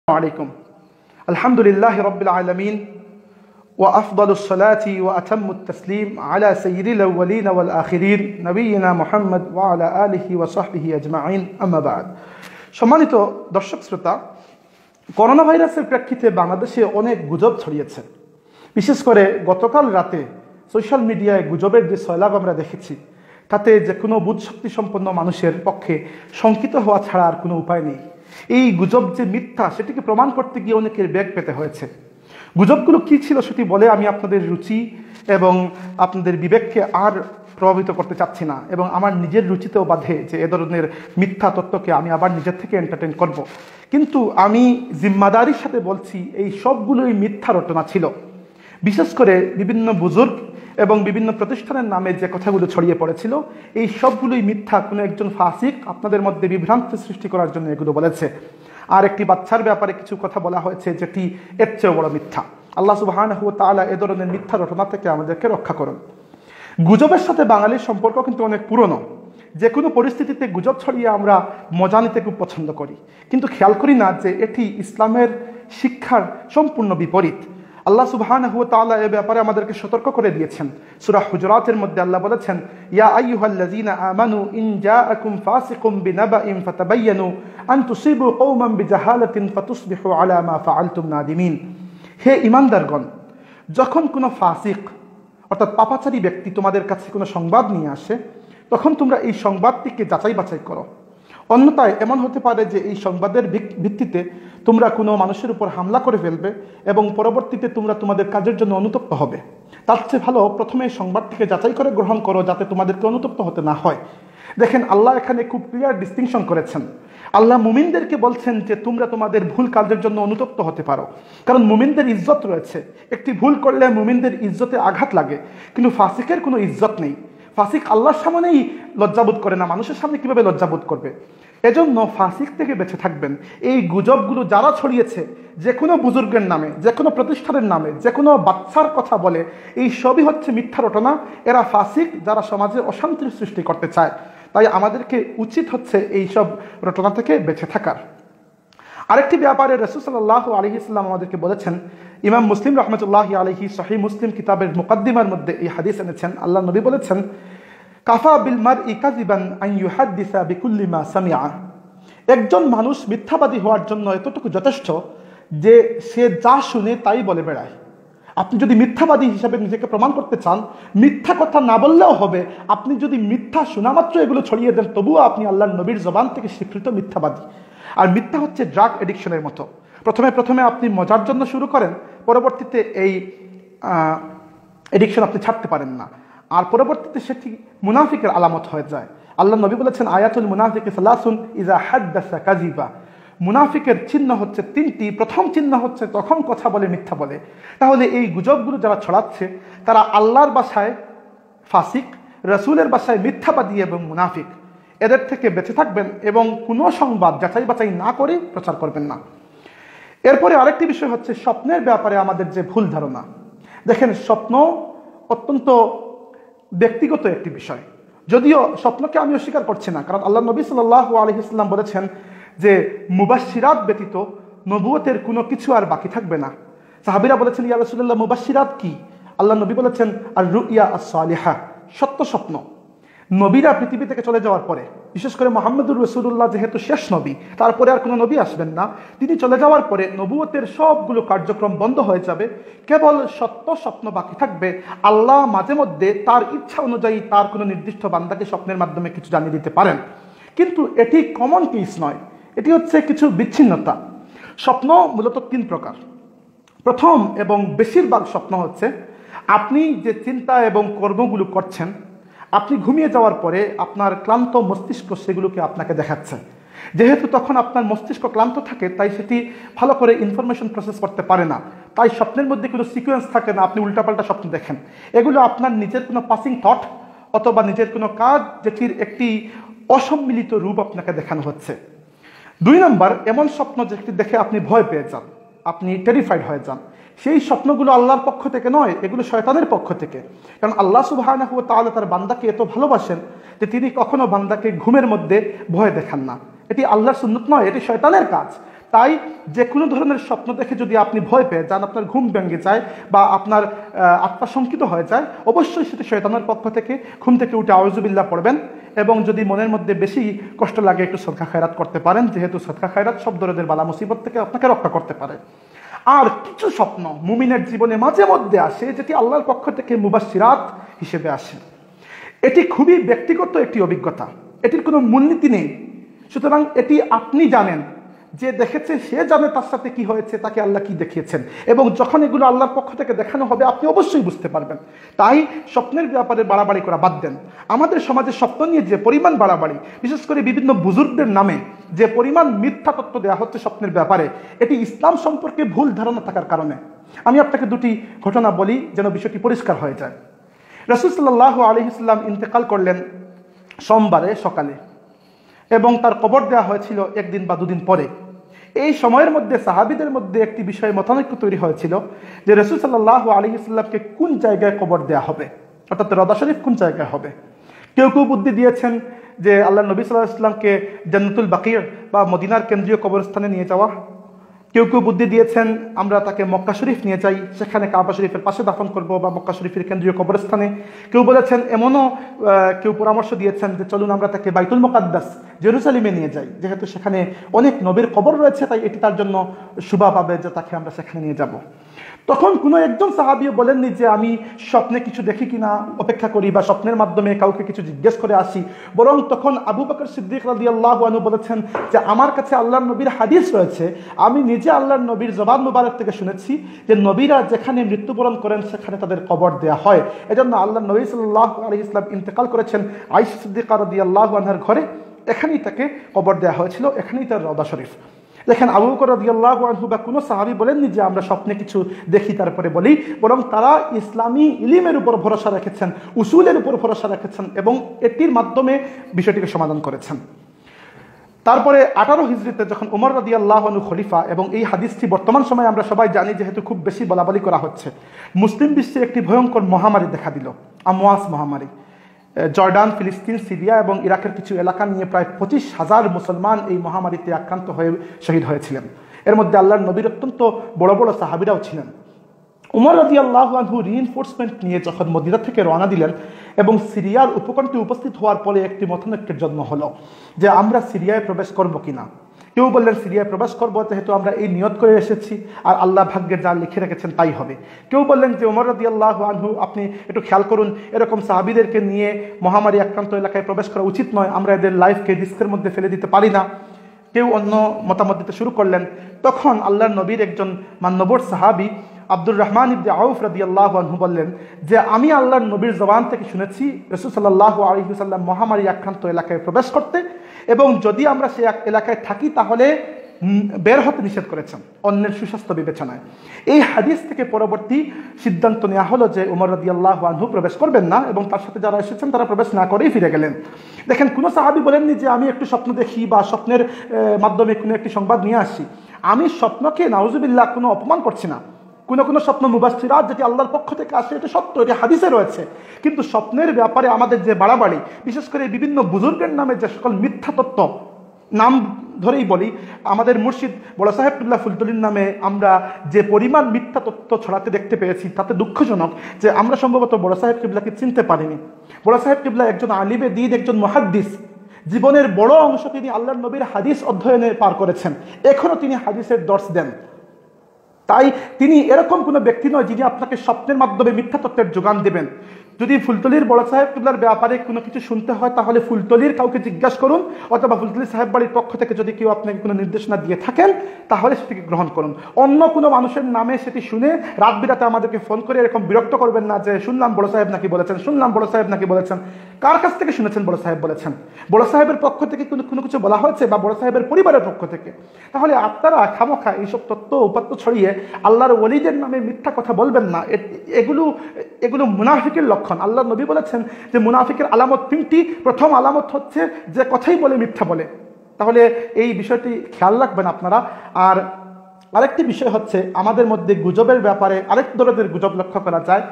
عليكم الحمد لله رب العالمين وأفضل الصلاة وأتم التسليم على سيد الأولين والآخرين نبينا محمد وعلى آله وصحبه أجمعين أما بعد সম্মানিত দর্শক শ্রোতা, করোনা ভাইরাসের প্রেক্ষিতে বাংলাদেশে অনেক গুজব ছড়িয়েছে। বিশেষ করে গতকাল রাতে সোশ্যাল মিডিয়ায় গুজবের যে সয়লাব আমরা দেখেছি, তাতে যে কোনো বুদ্ধশক্তি সম্পন্ন মানুষের পক্ষে শঙ্কিত হওয়া ছাড়া আর কোনো উপায় নেই। এই গুজব যে মিথ্যা, সেটিকে প্রমাণ করতে গিয়ে অনেকের বেগ পেতে হয়েছে। গুজবগুলো কী ছিল সেটি বলে আমি আপনাদের রুচি এবং আপনাদের বিবেককে আর প্রভাবিত করতে চাচ্ছি না, এবং আমার নিজের রুচিতেও বাধে যে এ ধরনের মিথ্যা তত্ত্বকে আমি আবার নিজের থেকে এন্টারটেন করব। কিন্তু আমি জিম্মাদারির সাথে বলছি, এই সবগুলোই মিথ্যা রটনা ছিল। বিশেষ করে বিভিন্ন বুজুর্গ এবং বিভিন্ন প্রতিষ্ঠানের নামে যে কথাগুলো ছড়িয়ে পড়েছিল, এই সবগুলোই মিথ্যা। কোনো একজন ফাসিক আপনাদের মধ্যে বিভ্রান্তি সৃষ্টি করার জন্য এগুলো বলেছে। আর একটি বাচ্চার ব্যাপারে কিছু কথা বলা হয়েছে, যেটি এর চেয়েও বড় মিথ্যা। আল্লাহ সুবহানাহু ওয়া তাআলা এ ধরনের মিথ্যা রটনা থেকে আমাদেরকে রক্ষা করুন। গুজবের সাথে বাঙালির সম্পর্ক কিন্তু অনেক পুরনো। যে কোনো পরিস্থিতিতে গুজব ছড়িয়ে আমরা মজা নিতে খুব পছন্দ করি, কিন্তু খেয়াল করি না যে এটি ইসলামের শিক্ষার সম্পূর্ণ বিপরীত। আল্লাহ সুবহানাহু ওয়া তাআলা এ ব্যাপারে আমাদেরকে সতর্ক করে দিয়েছেন। সূরা হুজুরাতের মধ্যে আল্লাহ বলেছেন, ইয়া আইয়ুহাল্লাযীনা আমানু ইন জাআকুম ফাসিকুম বিনাবাইন ফাতাবায়ানু আন তুসিবু কওমান বিজাহালাতিন ফাতুসবিহু আলা মা ফাআলতুম নাদিমিন। হে ঈমানদারগণ, যখন কোনো ফাসিক অর্থাৎ পাপাচারী ব্যক্তি তোমাদের কাছে কোনো সংবাদ নিয়ে আসে, তখন তোমরা এই সংবাদটিকে যাচাই বাছাই করো। অন্যথায় এমন হতে পারে যে এই সংবাদের ভিত্তিতে তোমরা কোনো মানুষের উপর হামলা করে ফেলবে এবং পরবর্তীতে তোমরা তোমাদের কাজের জন্য অনুতপ্ত হবে। তার চেয়ে ভালো প্রথমে এই সংবাদটিকে যাচাই করে গ্রহণ করো, যাতে তোমাদেরকে অনুতপ্ত হতে না হয়। দেখেন, আল্লাহ এখানে খুব ক্লিয়ার ডিস্টিংশন করেছেন। আল্লাহ মুমিনদেরকে বলছেন যে তোমরা তোমাদের ভুল কাজের জন্য অনুতপ্ত হতে পারো, কারণ মুমিনদের ইজ্জত রয়েছে। একটি ভুল করলে মুমিনদের ইজ্জতে আঘাত লাগে, কিন্তু ফাসিকের কোনো ইজ্জত নেই। ফাসিক আল্লাহর সামনেই লজ্জাবোধ করে না, মানুষের সামনে কিভাবে লজ্জাবোধ করবে? এজন্য ফাসিক থেকে বেঁচে থাকবেন। এই গুজবগুলো যারা ছড়িয়েছে, যে কোনো বুজুর্গের নামে, যে কোনো প্রতিষ্ঠানের নামে, যে কোনো বাচ্চার কথা বলে, এই সবই হচ্ছে মিথ্যা রটনা। এরা ফাসিক, যারা সমাজে অশান্তির সৃষ্টি করতে চায়। তাই আমাদেরকে উচিত হচ্ছে এই সব রটনা থেকে বেঁচে থাকার। আরেকটি ব্যাপারে রাসূল সাল্লাল্লাহু আলাইহি ওয়াসাল্লাম আমাদেরকে বলেছেন। ইমাম মুসলিম রাহমাতুল্লাহি আলাইহি সহিহ মুসলিম কিতাবের মুকদ্দিমার মধ্যে এই হাদিস এনেছেন। আল্লাহ নবী বলেছেন, কাফা বিল মারই কাযিবান আন ইউহাদ্দিসা বিকুল্লি মা সামিআ। একজন মানুষ মিথ্যাবাদী হওয়ার জন্য এতটুকু যথেষ্ট যে সে যা শুনে তাই বলে বেড়ায়। আপনি যদি মিথ্যাবাদী হিসাবে নিজেকে প্রমাণ করতে চান, মিথ্যা কথা না বললেও হবে। আপনি যদি মিথ্যা শোনা মাত্র এগুলো ছড়িয়ে দেন, তবুও আপনি আল্লাহর নবীর জবান থেকে স্বীকৃত মিথ্যাবাদী। আর মিথ্যা হচ্ছে ড্রাগ এডিকশনের মতো। প্রথমে আপনি মজার জন্য শুরু করেন, পরবর্তীতে এই এডিকশন আপনি ছাড়তে পারেন না, আর পরবর্তীতে সেটি মুনাফিকের আলামত হয়ে যায়। আল্লাহ নবী বলেছেন, আয়াতুল মুনাফিক সালাসুন ইযা হাদ্দাসা কাযিবা। মুনাফিকের চিহ্ন হচ্ছে তিনটি। প্রথম চিহ্ন হচ্ছে তখন কথা বলে মিথ্যা বলে। তাহলে এই গুজবগুলো যারা ছড়াচ্ছে, তারা আল্লাহর ভাষায় ফাসিক, রাসূলের ভাষায় মিথ্যাবাদী এবং মুনাফিক। এদের থেকে বেঁচে থাকবেন এবং কোনো সংবাদ যাচাই বাছাই না করে প্রচার করবেন না। এরপরে আরেকটি বিষয় হচ্ছে স্বপ্নের ব্যাপারে আমাদের যে ভুল ধারণা। দেখেন, স্বপ্ন অত্যন্ত ব্যক্তিগত একটি বিষয়। যদিও স্বপ্নকে আমি অস্বীকার করছি না, কারণ আল্লাহ নবী সাল্লাল্লাহু আলাইহি ওয়াসাল্লাম বলেছেন যে মুবাশশিরাত ব্যতীত নবুয়তের কোনো কিছু আর বাকি থাকবে না। সাহাবীরা বলেছেন, ইয়া রাসূলুল্লাহ, মুবাশশিরাত কি? আল্লাহ নবী বলেছেন, আর রুইয়া আস-সালিহা, সত্য স্বপ্ন। নবীরা পৃথিবী থেকে চলে যাওয়ার পরে, বিশেষ করে মুহাম্মদুর রাসূলুল্লাহ যেহেতু শেষ নবী, তারপরে আর কোনো নবী আসবেন না, তিনি চলে যাওয়ার পরে নবুয়তের সবগুলো কার্যক্রম বন্ধ হয়ে যাবে। কেবল সত্য স্বপ্ন বাকি থাকবে। আল্লাহ মাঝে মধ্যে তার ইচ্ছা অনুযায়ী তার কোনো নির্দিষ্ট বান্দাকে স্বপ্নের মাধ্যমে কিছু জানিয়ে দিতে পারেন, কিন্তু এটি কমন কেস নয়। এটি হচ্ছে কিছু বিচ্ছিন্নতা। স্বপ্ন মূলত তিন প্রকার। প্রথম এবং বেশিরভাগ স্বপ্ন হচ্ছে আপনি যে চিন্তা এবং কর্মগুলো করছেন, আপনি ঘুমিয়ে যাওয়ার পরে আপনার ক্লান্ত মস্তিষ্ক সেগুলোকে আপনাকে দেখাচ্ছে। যেহেতু তখন আপনার মস্তিষ্ক ক্লান্ত থাকে, তাই সেটি ভালো করে ইনফরমেশন প্রসেস করতে পারে না। তাই স্বপ্নের মধ্যে কোনো সিকোয়েন্স থাকে না, আপনি উল্টাপাল্টা স্বপ্ন দেখেন। এগুলো আপনার নিজের কোনো পাসিং থট অথবা নিজের কোনো কাজ, যেটির একটি অসম্মিলিত রূপ আপনাকে দেখানো হচ্ছে। দুই নম্বর, এমন স্বপ্ন যেটি দেখে আপনি ভয় পেয়ে যান, আপনি টেরিফাইড হয়ে যান। সেই স্বপ্নগুলো আল্লাহর পক্ষ থেকে নয়, এগুলো শয়তানের পক্ষ থেকে। কারণ আল্লাহ সুবহানাহু ওয়া তাআলা তার বান্দাকে এত ভালোবাসেন যে তিনি কখনো বান্দাকে ঘুমের মধ্যে ভয় দেখান না। এটি আল্লাহর সুন্নত নয়, এটি শয়তানের কাজ। তাই যে কোনো ধরনের স্বপ্ন দেখে যদি আপনি ভয় পেয়ে যান, আপনার ঘুম ভেঙে যায় বা আপনার আত্মা শঙ্কিত হয়ে যায়, অবশ্যই সেটা শয়তানের পক্ষ থেকে ঘুম থেকে উঠে আউযুবিল্লাহ পড়বেন। এবং যদি মনের মধ্যে বেশি কষ্ট লাগে একটু সদকা খায়রাত করতে পারেন, যেহেতু সদকা খায়রাত সব ধরনের বালা মুসিবত থেকে আপনাকে রক্ষা করতে পারে। আর কিছু স্বপ্ন মুমিনের জীবনে মাঝে মধ্যে আসে যেটি আল্লাহর পক্ষ থেকে মুবাশশিরাত হিসেবে আসে। এটি খুবই ব্যক্তিগত একটি অভিজ্ঞতা, এটির কোনো মূলনীতি নেই। সুতরাং এটি আপনি জানেন, যে দেখেছে সে জানে তার সাথে কি হয়েছে, তাকে আল্লাহ কি দেখিয়েছেন, এবং যখন এগুলো আল্লাহর পক্ষ থেকে দেখানো হবে আপনি অবশ্যই বুঝতে পারবেন। তাই স্বপ্নের ব্যাপারে বাড়াবাড়ি করা বাদ দেন। আমাদের সমাজে স্বপ্ন নিয়ে যে পরিমাণ বাড়াবাড়ি, বিশেষ করে বিভিন্ন বুজুর্গদের নামে যে পরিমাণ মিথ্যা তথ্য দেওয়া হচ্ছে স্বপ্নের ব্যাপারে, এটি ইসলাম সম্পর্কে ভুল ধারণা থাকার কারণে। আমি আপনাকে দুটি ঘটনা বলি যেন বিষয়টি পরিষ্কার হয়ে যায়। রাসূল সাল্লাল্লাহু আলাইহি ওয়াসাল্লাম ইন্তেকাল করলেন সোমবারে সকালে, এবং তার কবর দেওয়া হয়েছিল একদিন বা দুদিন পরে। এই সময়ের মধ্যে সাহাবীদের মধ্যে একটি বিষয়ে মতানৈক্য তৈরি হয়েছিল যে রাসূল সাল্লাল্লাহু আলাইহি ওয়াসাল্লামকে কোন জায়গায় কবর দেওয়া হবে, অর্থাৎ রওজা শরীফ কোন জায়গায় হবে। কেউ কেউ বুদ্ধি দিয়েছেন যে আল্লাহ নবী সাল্লাল্লাহু আলাইহি ওয়াসাল্লামকে জান্নাতুল বাকির বা মদিনার কেন্দ্রীয় কবরস্থানে নিয়ে যাওয়া। কেউ কেউ বুদ্ধি দিয়েছেন আমরা তাকে মক্কা শরীফ নিয়ে যাই, সেখানে কাবা শরীফের পাশে দাফন করব, বা মক্কা শরীফের কেন্দ্রীয় কবরস্থানে। কেউ বলেছেন, এমনও কেউ পরামর্শ দিয়েছেন যে চলুন আমরা তাকে বাইতুল মুকাদ্দাস জেরুজালেমে নিয়ে যাই, যেহেতু সেখানে অনেক নবীর কবর রয়েছে, তাই এটি তার জন্য শুভা পাবে যে তাকে আমরা সেখানে নিয়ে যাব। তখন কোনো একজন সাহাবীও বলেননি যে আমি স্বপ্নে কিছু দেখি কিনা অপেক্ষা করি বা স্বপ্নের মাধ্যমে কাউকে কিছু জিজ্ঞেস করে আসি, বরং তখন আবু বকর সিদ্দিক রাদিয়াল্লাহু আনহু বলেছেন যে আমার কাছে আল্লাহর নবীর হাদিস রয়েছে, আমি নিজে আল্লাহর নবীর জবান মুবারক থেকে শুনেছি যে নবীরা যেখানে মৃত্যুবরণ করেন সেখানে তাদের কবর দেয়া হয়। এজন্য আল্লাহর নবী সাল্লাল্লাহু আলাইহি ওয়াসাল্লাম ইন্তেকাল করেছেন আয়েশা সিদ্দিকা রাদিয়াল্লাহু আনহার ঘরে, এখানেই তাকে কবর দেওয়া হয়েছিল, এখানেই তার রওজা শরীফ। দেখেন, আবু বকর রাদিয়াল্লাহু আনহু বা কোনো সাহাবী বলেননি যে আমরা স্বপ্নে কিছু দেখি তারপরে বলি, বরং তারা ইসলামী ইলমের উপর ভরসা রেখেছেন, উসুলের উপর ভরসা রেখেছেন এবং এটির মাধ্যমে বিষয়টিকে সমাধান করেছেন। তারপরে 18 হিজরিতে যখন ওমর রাদিয়াল্লাহু আনহু খলিফা, এবং এই হাদিসটি বর্তমান সময়ে আমরা সবাই জানি যেহেতু খুব বেশি বলাবলি করা হচ্ছে, মুসলিম বিশ্বে একটি ভয়ঙ্কর মহামারী দেখা দিল, আমওয়াস মহামারী। জর্ডান, ফিলিস্তিন, সিরিয়া এবং ইরাকের কিছু এলাকা নিয়ে প্রায় 25,000 মুসলমান এই মহামারীতে আক্রান্ত হয়ে শহীদ হয়েছিলেন। এর মধ্যে আল্লাহর নবীর অত্যন্ত বড় বড় সাহাবীরাও ছিলেন। উমর রাদিয়াল্লাহু আনহু রিইনফোর্সমেন্ট নিয়ে যখন মদিনা থেকে রওনা দিলেন এবং সিরিয়ার উপকণ্ঠে উপস্থিত হওয়ার পরে একটি মতানৈক্যের জন্ম হলো যে আমরা সিরিয়ায় প্রবেশ করব কিনা। কেউ বললেন সিরিয়ায় প্রবেশ করবো, যেহেতু আমরা এই নিয়ত করে এসেছি আর আল্লাহ ভাগ্যে যা লিখে রেখেছেন তাই হবে। কেউ বললেন যে ওমর রাদিয়াল্লাহু আনহু আপনি একটু খেয়াল করুন, এরকম সাহাবীদেরকে নিয়ে মহামারী আক্রান্ত এলাকায় প্রবেশ করা উচিত নয়, আমরা এদের লাইফকে রিস্কের মধ্যে ফেলে দিতে পারি না। কেউ অন্য মতামত দিতে শুরু করলেন। তখন আল্লাহর নবীর একজন মান্যবর সাহাবী আব্দুর রহমান ইবনে আউফ রাদিয়াল্লাহু আনহু বললেন যে আমি আল্লাহর নবীর জবান থেকে শুনেছি রাসূল সাল্লাল্লাহু আলাইহি ওয়াসাল্লাম মহামারী আক্রান্ত এলাকায় প্রবেশ করতে, এবং যদি আমরা সেই এলাকায় থাকি তাহলে বের হতে নিষেধ করেছেন অন্যের সুস্বাস্থ্য বিবেচনায়। এই হাদিস থেকে পরবর্তী সিদ্ধান্ত নেওয়া হলো যে ওমর রাদিয়াল্লাহু আনহু প্রবেশ করবেন না, এবং তার সাথে যারা এসেছেন তারা প্রবেশ না করেই ফিরে গেলেন। দেখেন, কোনো সাহাবী বলেননি যে আমি একটু স্বপ্ন দেখি বা স্বপ্নের মাধ্যমে কোনো একটি সংবাদ নিয়ে আসি। আমি স্বপ্নকে নাউজুবিল্লাহ কোনো অপমান করছি না। কোনো স্বপ্ন মুবাশশিরাত যেটি আল্লাহর পক্ষ থেকে আসে এটা সত্য, এটি হাদিসে রয়েছে। কিন্তু স্বপ্নের ব্যাপারে আমাদের যে বাড়াবাড়ি, বিশেষ করে বিভিন্ন বুজুর্গের নামে যে সকল মিথ্যা তত্ত্ব, নাম ধরেই বলি, আমাদের মুর্শিদ বড় সাহেব কিবলা ফুলতলির নামে আমরা যে পরিমাণ মিথ্যা তত্ত্ব ছড়াতে দেখতে পেয়েছি তাতে দুঃখজনক যে আমরা সম্ভবত বড় সাহেব কিবলাকে চিনতে পারিনি। বড় সাহেব কিবলা একজন আলিমে দ্বীন, একজন মুহাদ্দিস, জীবনের বড় অংশ তিনি আল্লাহর নবীর হাদিস অধ্যয়নে পার করেছেন, এখনো তিনি হাদিসের দর্শ দেন। তাই তিনি এরকম কোনো ব্যক্তি নয় যিনি আপনাকে স্বপ্নের মাধ্যমে মিথ্যা তত্ত্বের যোগান দেবেন। যদি ফুলতলির বড় সাহেব কিবলার ব্যাপারে কোনো কিছু শুনতে হয় তাহলে ফুলতলির কাউকে জিজ্ঞাসা করুন, অথবা ফুলতলি সাহেব বাড়ির পক্ষ থেকে যদি কেউ আপনাকে কোনো নির্দেশনা দিয়ে থাকেন তাহলে সেটিকে গ্রহণ করুন। অন্য কোনো মানুষের নামে সেটি শুনে রাত বিরাতে আমাদেরকে ফোন করে এরকম বিরক্ত করবেন না যে শুনলাম বড় সাহেব নাকি বলেছেন, শুনলাম বড় সাহেব নাকি বলেছেন। কার কাছ থেকে শুনেছেন বড় সাহেব বলেছেন? বড় সাহেবের পক্ষ থেকে কোনো কিছু বলা হয়েছে বা বড় সাহেবের পরিবারের পক্ষ থেকে? তাহলে আপনারা খামোখা এইসব তত্ত্ব উপাত্ত ছড়িয়ে আল্লাহর ওলিদের নামে মিথ্যা কথা বলবেন না। এগুলো মুনাফিকের লক্ষণ। আল্লাহ নবী বলেছেন যে মুনাফিকের আলামত 3টি। প্রথম আলামত হচ্ছে যে কথাই বলে মিথ্যা বলে। তাহলে এই বিষয়টি খেয়াল রাখবেন আপনারা। আর আরেকটি বিষয় হচ্ছে আমাদের মধ্যে গুজবের ব্যাপারে আরেক ধরনের গুজব লক্ষ্য করা যায়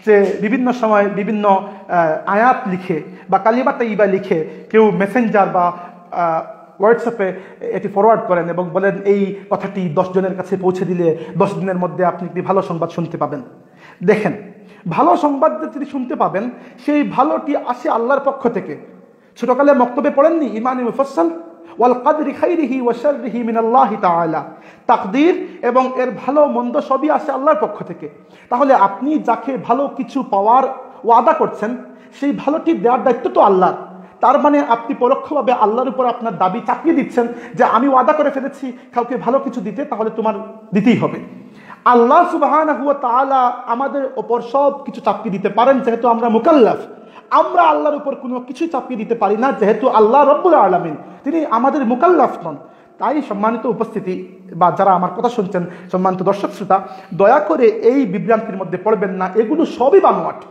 যে বিভিন্ন সময় বিভিন্ন আয়াত লিখে বা কালিমা তাইয়্যিবা লিখে কেউ মেসেঞ্জার বা হোয়াটসঅ্যাপে এটি ফরওয়ার্ড করেন এবং বলেন এই কথাটি 10 জনের কাছে পৌঁছে দিলে 10 দিনের মধ্যে আপনি একটি ভালো সংবাদ শুনতে পাবেন। দেখেন, ভালো সংবাদ যদি শুনতে পাবেন, সেই ভালোটি আসে আল্লাহর পক্ষ থেকে। ছোটকালে মক্তবে পড়েননি ইমানে মুফাসসাল ওয়াল কদরি খাইরিহি ওয়া শাররিহি মিনাল্লাহি তাআলা, তাকদীর এবং এর ভালো মন্দ সবই আসে আল্লাহর পক্ষ থেকে। তাহলে আপনি যাকে ভালো কিছু পাওয়ার ওয়াদা করছেন, সেই ভালোটি দেওয়ার দায়িত্ব তো আল্লাহর। তার মানে আপনি পরোক্ষভাবে আল্লাহর উপর আপনার দাবি চাপিয়ে দিচ্ছেন যে আমি ওয়াদা করে ফেলেছি কাউকে ভালো কিছু দিতে, তাহলে তোমার দিতেই হবে। আল্লাহ সুবহানাহু ওয়া তাআলা আমাদের উপর সব কিছু চাপিয়ে দিতে পারেন, যেহেতু আমরা মুকাল্লাফ। আমরা আল্লাহর উপর কোনো কিছু চাপিয়ে দিতে পারি না, যেহেতু আল্লাহ রব্বুল আলামিন তিনি আমাদের মুকাল্লাফ নন। তাই সম্মানিত উপস্থিতি বা যারা আমার কথা শুনছেন, সম্মানিত দর্শক শ্রোতা, দয়া করে এই বিভ্রান্তির মধ্যে পড়বেন না। এগুলো সবই বানোয়াট।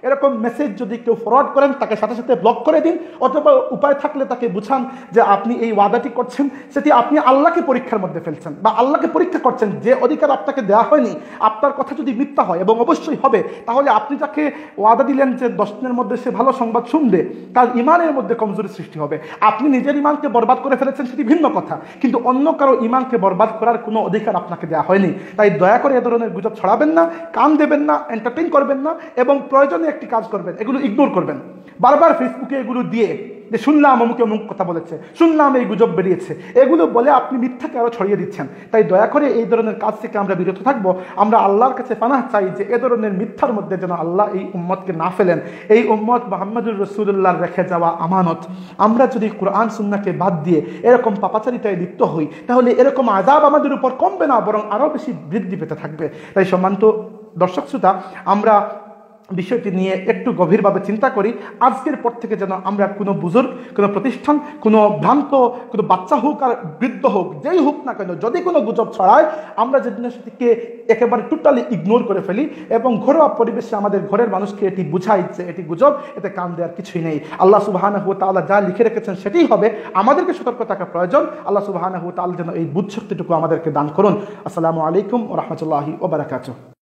এরকম মেসেজ যদি কেউ ফরওয়ার্ড করেন, তাকে সাথে সাথে ব্লক করে দিন, অথবা উপায় থাকলে তাকে বুঝান যে আপনি এই ওয়াদাটি করছেন সেটি আপনি আল্লাহকে পরীক্ষার মধ্যে ফেলছেন বা আল্লাহকে পরীক্ষা করছেন। যে অধিকার আপনাকে দেওয়া হয়নি, আপনার কথা যদি মিথ্যা হয়, এবং অবশ্যই হবে, তাহলে আপনি যাকে ওয়াদা দিলেন যে 10 দিনের মধ্যে সে ভালো সংবাদ শুনবে, তার ইমানের মধ্যে কমজোরি সৃষ্টি হবে। আপনি নিজের ইমানকে বরবাদ করে ফেলেছেন, সেটি ভিন্ন কথা, কিন্তু অন্য কারো ইমানকে বরবাদ করার কোনো অধিকার আপনাকে দেওয়া হয়নি। তাই দয়া করে এ ধরনের গুজব ছড়াবেন না, কান দেবেন না, এন্টারটেইন করবেন না, এবং প্রয়োজনে একটি কাজ করবেন, এগুলো ইগনোর করবেন। বারবার ফেসবুকে এগুলো দিয়ে যে শুনলাম অমুকে অমুক কথা বলেছে, শুনলাম এই গুজব বেরিয়েছে, এগুলো বলে আপনি মিথ্যাকে আরো ছড়িয়ে দিচ্ছেন। তাই দয়া করে এই ধরনের কাজ থেকে আমরা বিরত থাকবো। আমরা আল্লাহর কাছে পানাহ চাই যে এ ধরনের মিথ্যার মধ্যে যেন আল্লাহ এই উম্মতকে না ফেলেন। এই উম্মত মুহাম্মদুর রাসূলুল্লাহর রেখে যাওয়া আমানত। আমরা যদি কোরআন সুন্নাহকে বাদ দিয়ে এরকম পাপাচারিতায় লিপ্ত হই, তাহলে এরকম আযাব আমাদের উপর কমবে না, বরং আরো বেশি বৃদ্ধি পেতে থাকবে। তাই সম্মানিত দর্শক শ্রোতা, আমরা বিষয়টি নিয়ে একটু গভীরভাবে চিন্তা করি। আজকের পর থেকে যেন আমরা কোনো বুজুর্গ, কোনো প্রতিষ্ঠান, কোনো ভ্রান্ত, কোনো বাচ্চা হোক আর বৃদ্ধ হোক, যেই হোক না কেন, যদি কোনো গুজব ছড়ায়, আমরা যে জিনিসটিকে একেবারে টোটালি ইগনোর করে ফেলি এবং ঘরোয়া পরিবেশে আমাদের ঘরের মানুষকে এটি বুঝাই যে এটি গুজব, এতে কান দেওয়ার কিছুই নেই। আল্লাহ সুবহানাহু ওয়া তাআলা যা লিখে রেখেছেন সেটাই হবে। আমাদেরকে সতর্ক থাকা প্রয়োজন। আল্লাহ সুবহানাহু ওয়া তাআলা যেন এই বুঝ শক্তিটুকু আমাদেরকে দান করুন। আসসালামু আলাইকুম ওয়া রাহমাতুল্লাহি ওয়া বারাকাতুহু।